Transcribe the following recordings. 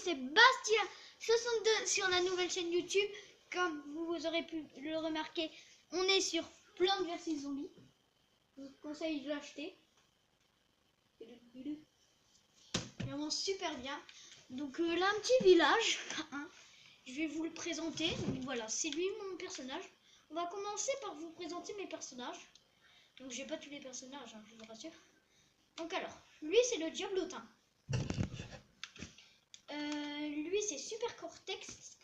c'est Bastien62 sur la nouvelle chaîne YouTube. Comme vous aurez pu le remarquer, on est sur Plants vs Zombies. Je vous conseille de l'acheter. Vraiment super bien. Donc là, un petit village. Hein. Je vais vous le présenter. Donc, voilà, c'est lui mon personnage. On va commencer par vous présenter mes personnages. Donc j'ai pas tous les personnages, hein, je vous rassure. Donc alors, lui c'est le Diablotin. Lui c'est Super Cortex,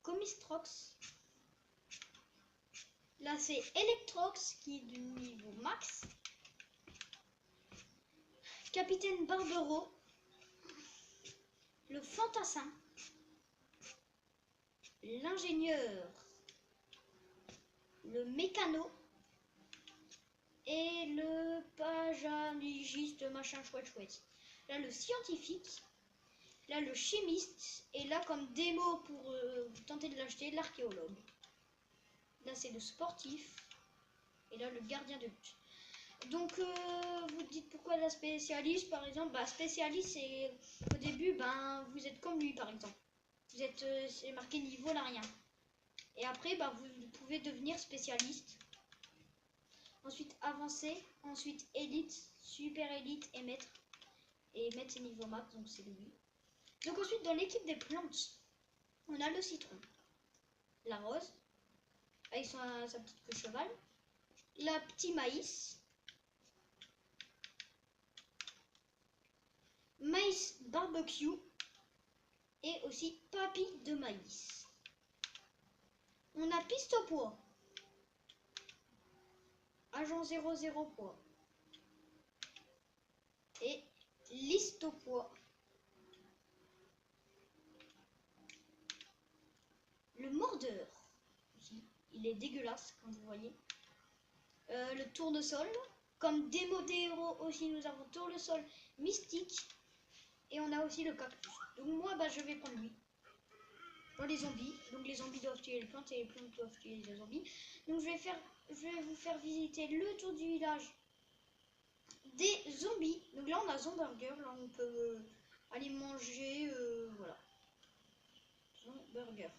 Comistrox. Là c'est Electrox qui est du niveau max. Capitaine Barbero, le Fantassin, l'ingénieur, le mécano et le paganigiste machin chouette. Là le scientifique, là le chimiste et là comme démo pour tenter de l'acheter, l'archéologue. Là c'est le sportif et là le gardien de but. Donc vous dites pourquoi la spécialiste par exemple, spécialiste c'est au début vous êtes comme lui par exemple. Vous êtes c'est marqué niveau là rien. Et après vous pouvez devenir spécialiste. Ensuite avancé, ensuite élite, super élite et maître. Et maître c'est niveau max donc c'est lui. Donc ensuite dans l'équipe des plantes, on a le citron, la rose avec sa petite queue cheval, la petit maïs, maïs barbecue et aussi papy de maïs. On a pistopois, agent 00 pois et listopois. Le mordeur, il est dégueulasse comme vous voyez. Le tournesol, comme démo des héros aussi nous avons tournesol mystique et on a aussi le cactus. Donc moi je vais prendre lui. Dans les zombies, donc les zombies doivent tuer les plantes et les plantes doivent tuer les zombies. Donc je vais vous faire visiter le tour du village des zombies. Donc là on a Zomburger, là on peut aller manger, voilà. Zomburger.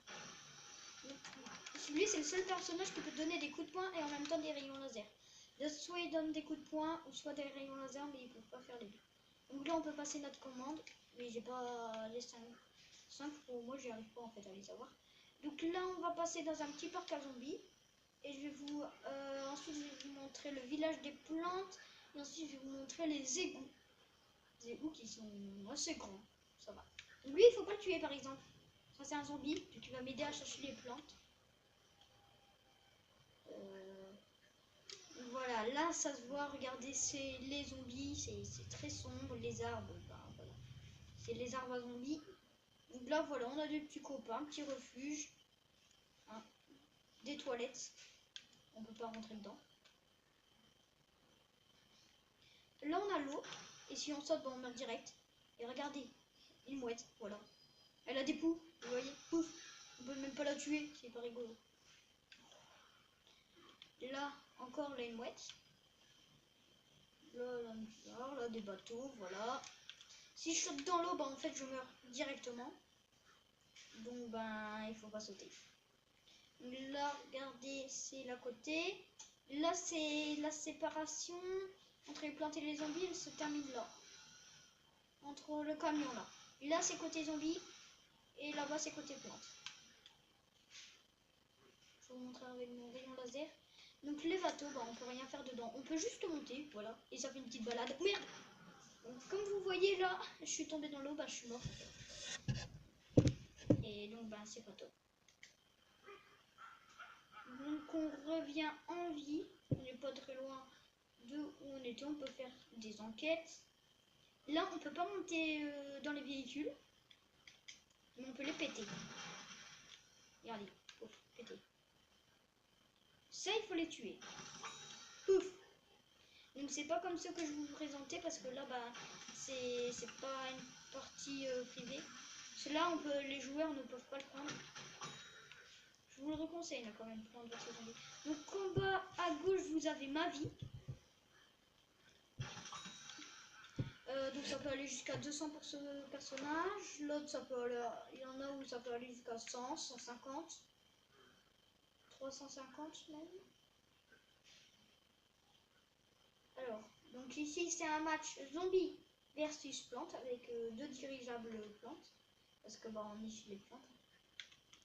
Lui c'est le seul personnage qui peut donner des coups de poing et en même temps des rayons laser. Soit il donne des coups de poing ou soit des rayons laser mais il peut pas faire les deux. Donc là on peut passer notre commande, mais j'ai pas les 5 pour moi j'y arrive pas en fait à les avoir. Donc là on va passer dans un petit parc à zombies et je vais vous ensuite je vais vous montrer le village des plantes et ensuite je vais vous montrer les égouts. Des égouts qui sont assez grands, ça va. Donc lui il faut pas le tuer par exemple. Ça c'est un zombie, donc il va m'aider à chercher les plantes. Voilà, là ça se voit, regardez, c'est les zombies, c'est très sombre, les arbres, voilà. C'est les arbres à zombies. Donc là voilà, on a des petits copains, un petit refuge, hein, des toilettes, on peut pas rentrer dedans. Là on a l'eau, et si on saute, on meurt direct. Et regardez, une mouette, voilà. Elle a des poux, vous voyez, pouf, on peut même pas la tuer, c'est pas rigolo. Là, encore là une mouette. Là, des bateaux, voilà. Si je saute dans l'eau, en fait je meurs directement. Donc il faut pas sauter. Là, regardez, c'est l'à côté. Là, c'est la séparation entre les plantes et les zombies, elle se termine là. Entre le camion là. Là, c'est côté zombie. Et là-bas, c'est côté plante. Je vais vous montrer avec mon rayon laser. Donc les bateaux, on peut rien faire dedans. On peut juste monter, voilà. Et ça fait une petite balade. Merde! Donc, comme vous voyez là, je suis tombée dans l'eau, je suis mort. Et donc, c'est pas top. Donc on revient en vie. On n'est pas très loin de où on était. On peut faire des enquêtes. Là, on peut pas monter dans les véhicules. Mais on peut les péter. Regardez. Pouf, péter. Ça, il faut les tuer. Pouf. Donc c'est pas comme ce que je vous présentais parce que là c'est pas une partie privée. Cela on peut, les joueurs ne peuvent pas le prendre. Je vous le reconseille là quand même prendre votre zombie. Donc combat à gauche vous avez ma vie. Donc ça peut aller jusqu'à 200 pour ce personnage. L'autre, ça peut aller, il y en a où ça peut aller jusqu'à 100, 150, 350 même. Alors, donc ici c'est un match zombie versus plante avec deux dirigeables plantes. Parce que bah, on niche les plantes.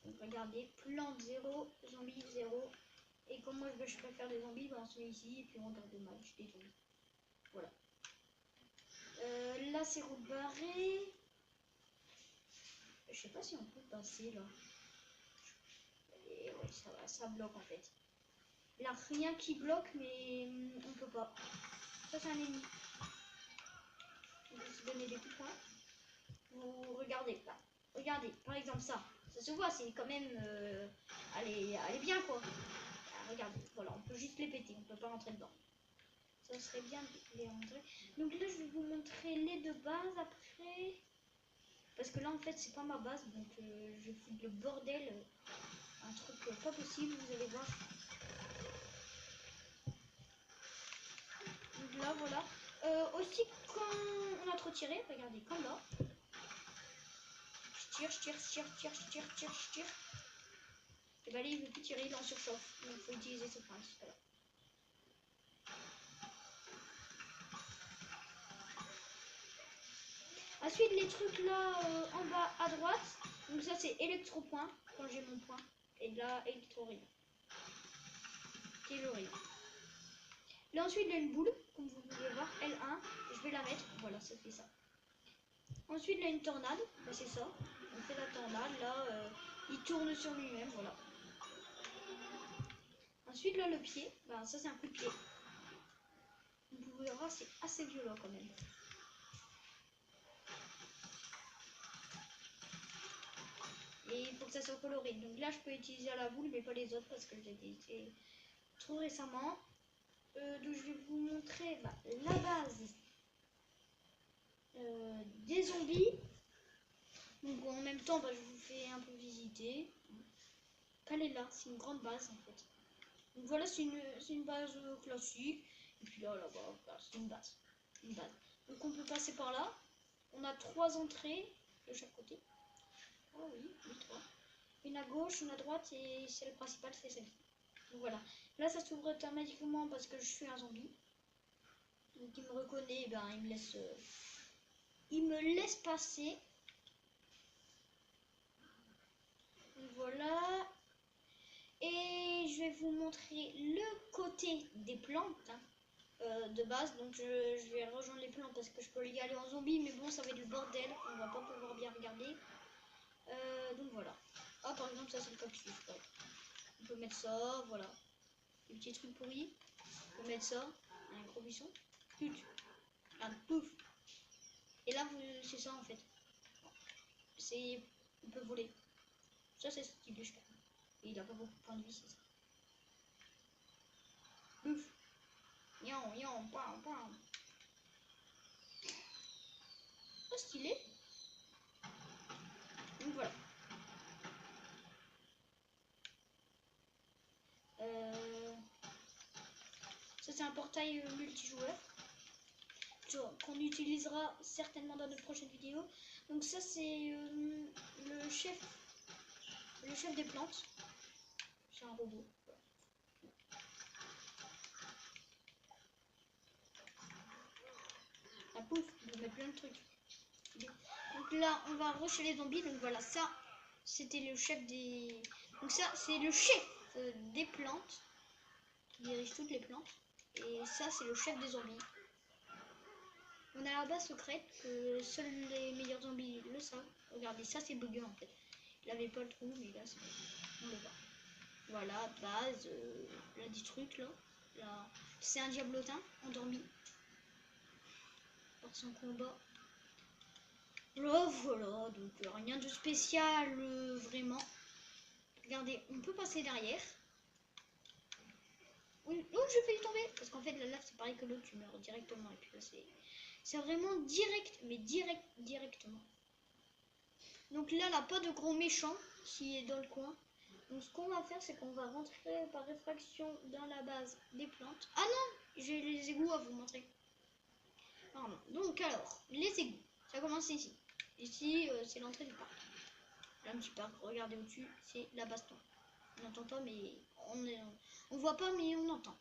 Donc regardez, plante 0, zombie 0. Et comme moi je préfère des zombies, bah, on se met ici et puis on regarde le match des zombies. Voilà. Là c'est route barrée. Je sais pas si on peut passer là. Et ouais, ça va, ça bloque en fait. Il n'y a rien qui bloque, mais on peut pas. Ça c'est un ennemi. On peut se donner des coups de poing. Vous regardez là. Regardez, par exemple ça. Ça se voit, c'est quand même... allez bien quoi. Ah, regardez, voilà, on peut juste les péter, on peut pas rentrer dedans. Ça serait bien de les rentrer. Donc là, je vais vous montrer les deux bases après. Parce que là, en fait, c'est pas ma base, donc je vais foutre le bordel. Un truc pas possible, vous allez voir. Donc là, voilà. Aussi, quand on a trop tiré, regardez, comme là. Je tire. Et bah là, il veut plus tirer, il est en surchauffe. Donc il faut utiliser ce prince. Voilà. Ensuite, les trucs là en bas à droite. Donc ça, c'est électro-point, quand j'ai mon point. Et là, électro-rayon. Qui est le rayon. Là, ensuite, il y a une boule, comme vous pouvez voir, L1. Je vais la mettre. Voilà, ça fait ça. Ensuite, il y a une tornade. Bah, c'est ça. On fait la tornade. Là, il tourne sur lui-même. Voilà. Ensuite, là, le pied. Bah, ça, c'est un coup de pied. Vous pouvez voir, c'est assez violent quand même. Et il faut que ça soit coloré. Donc là, je peux utiliser à la boule, mais pas les autres parce que je l'ai utilisé trop récemment. Donc je vais vous montrer la base des zombies. Donc en même temps, je vous fais un peu visiter. Elle est là, c'est une grande base en fait. Donc voilà, c'est une base classique. Et puis là, là-bas, c'est une base. Donc on peut passer par là. On a 3 entrées de chaque côté. Oh oui, 3. Une à gauche, une à droite et celle principale, c'est celle-ci. Donc voilà. Là, ça s'ouvre automatiquement parce que je suis un zombie. Donc il me reconnaît, ben il me laisse passer. Donc voilà. Et je vais vous montrer le côté des plantes de base. Donc je vais rejoindre les plantes parce que je peux y aller en zombie, mais bon, ça va être le bordel. On va pas pouvoir bien regarder. Donc voilà. Ah, par exemple, ça c'est le cactus. Ouais. On peut mettre ça, voilà. Les petits trucs pourris. On peut mettre ça. Un gros buisson. Put. Ah, pouf. Et là, c'est ça en fait. C'est. On peut voler. Ça, c'est ce type de cheval. Et il a pas beaucoup de points de vie, c'est ça. Pouf. Yon, pam, pam. Oh, stylé. Donc voilà. Ça, c'est un portail multijoueur qu'on utilisera certainement dans de prochaines vidéos. Donc ça, c'est le chef des plantes. C'est un robot. La pouf, on peut mettre plein de trucs. Donc là, on va rusher les zombies. Donc voilà, ça, c'était le chef des... Donc ça, c'est le chef des plantes. Qui dirige toutes les plantes. Et ça, c'est le chef des zombies. On a la base secrète que seuls les meilleurs zombies le savent. Regardez, ça c'est bugué en fait. Il avait pas le trou, mais là c'est bon. On le voit. Voilà, base, là des trucs là. C'est un diablotin endormi par son combat. Là voilà, donc rien de spécial vraiment. Regardez, on peut passer derrière. Oui, oh, je vais tomber parce qu'en fait la lave c'est pareil que l'autre, tu meurs directement et puis là c'est vraiment direct, mais directement. Donc là, là, pas de gros méchant qui est dans le coin. Donc ce qu'on va faire, c'est qu'on va rentrer par réfraction dans la base des plantes. Ah non, j'ai les égouts à vous montrer. Pardon. Donc alors, les égouts. Ça commence ici. Ici, c'est l'entrée du parc. Là, un petit parc. Regardez au-dessus, c'est la baston. On n'entend pas, mais on voit pas, mais on entend.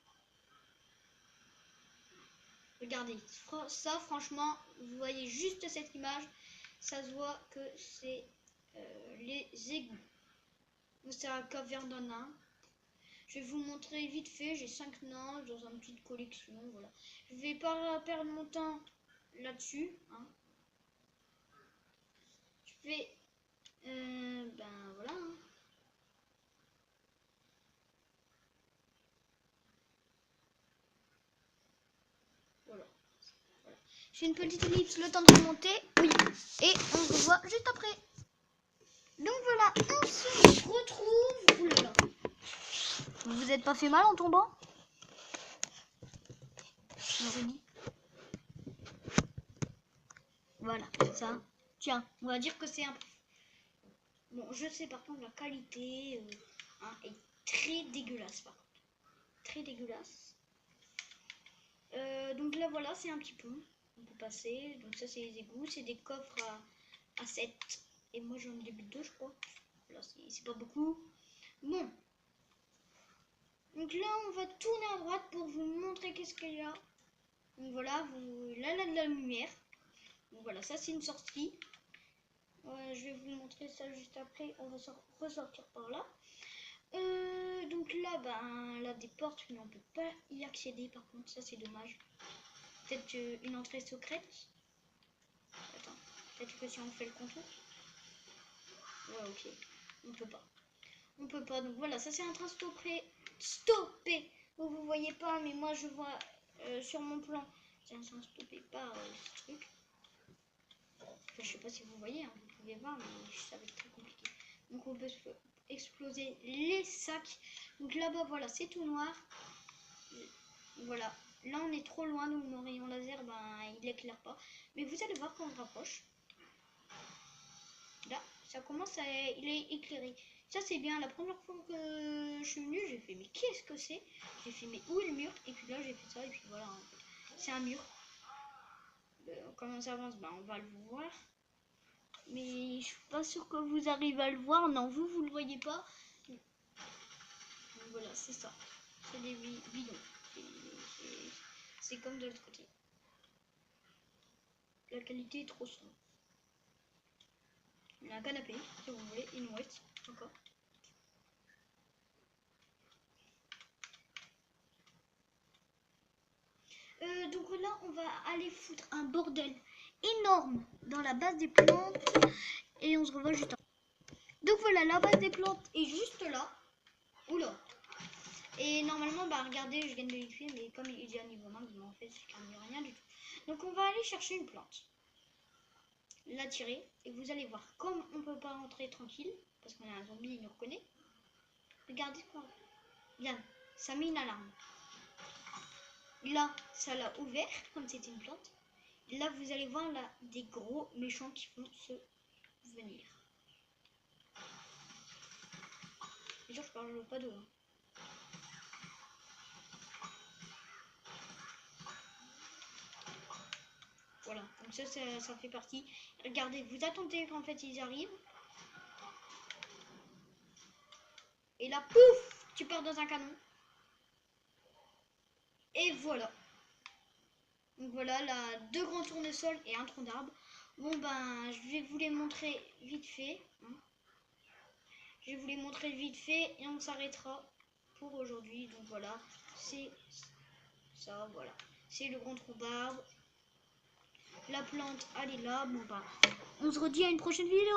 Regardez, ça franchement, vous voyez juste cette image, ça se voit que c'est les égouts. C'est un caverne d'un nain. Je vais vous montrer vite fait, j'ai 5 nains dans une petite collection, voilà. Je vais pas perdre mon temps là-dessus. Hein. Je vais, ben voilà. Hein. Voilà. J'ai une petite ellipse, le temps de remonter. Oui. Et on se revoit juste après. Donc voilà, on se retrouve. Oulala. Vous vous êtes pas fait mal en tombant? Voilà, ça. Tiens, on va dire que c'est un... Bon, je sais par contre la qualité hein, est très dégueulasse par contre. Très dégueulasse. Donc là voilà, c'est un petit pont. On peut passer. Donc ça c'est les égouts. C'est des coffres à 7. Et moi j'en ai 2 je crois. Là c'est pas beaucoup. Bon. Donc là on va tourner à droite pour vous montrer qu'est-ce qu'il y a. Donc voilà, là de la lumière. Donc voilà, ça c'est une sortie. Je vais vous montrer ça juste après. On va ressortir par là. Donc là, ben, là des portes, mais on peut pas y accéder. Par contre, ça c'est dommage. Peut-être une entrée secrète. Attends, peut-être que si on fait le contour. Ouais, ok. On peut pas. On peut pas. Donc voilà, ça c'est un train stoppé. Stoppé. Vous voyez pas, mais moi je vois sur mon plan. C'est un train stoppé par ce truc. Enfin, je sais pas si vous voyez, hein, vous pouvez voir, mais ça va être très compliqué. Donc on peut exploser les sacs. Donc là-bas, voilà, c'est tout noir. Voilà. Là, on est trop loin, donc mon rayon laser, ben, il éclaire pas. Mais vous allez voir quand on se rapproche. Là, ça commence à... Il est éclairé. Ça, c'est bien. La première fois que je suis venue, j'ai fait, mais qu'est-ce que c'est? J'ai fait, mais où est le mur? Et puis là, j'ai fait ça, et puis voilà. Hein. C'est un mur. Comment on s'avance, ben, on va le voir. Mais je suis pas sûre que vous arrivez à le voir. Non, vous le voyez pas. Donc, voilà, c'est ça. C'est des bidons. C'est comme de l'autre côté. La qualité est trop sombre. Il y a un canapé, si vous voulez, une mouette, encore. Donc là, on va aller foutre un bordel énorme dans la base des plantes. Et on se revoit juste après. Donc voilà, la base des plantes est juste là. Oula. Et normalement, bah regardez, je viens de l'écrire, mais comme il est à niveau 1, en fait, c'est quand même rien du tout. Donc on va aller chercher une plante. La tirer, et vous allez voir, comme on peut pas rentrer tranquille, parce qu'on a un zombie, il nous reconnaît. Regardez quoi. Bien, ça met une alarme. Là, ça l'a ouvert, comme c'était une plante. Là, vous allez voir là des gros méchants qui vont se venir. Et genre, je parle pas d'eux. Hein. Voilà, donc ça fait partie. Regardez, vous attendez qu'en fait ils arrivent. Et là, pouf, tu pars dans un canon. Et voilà. Donc voilà, là, 2 grands tournesols et un tronc d'arbre. Bon ben, je vais vous les montrer vite fait. Hein. Je vais vous les montrer vite fait et on s'arrêtera pour aujourd'hui. Donc voilà, c'est ça, voilà. C'est le grand tronc d'arbre. La plante, elle est là. Bon ben, on se redit à une prochaine vidéo.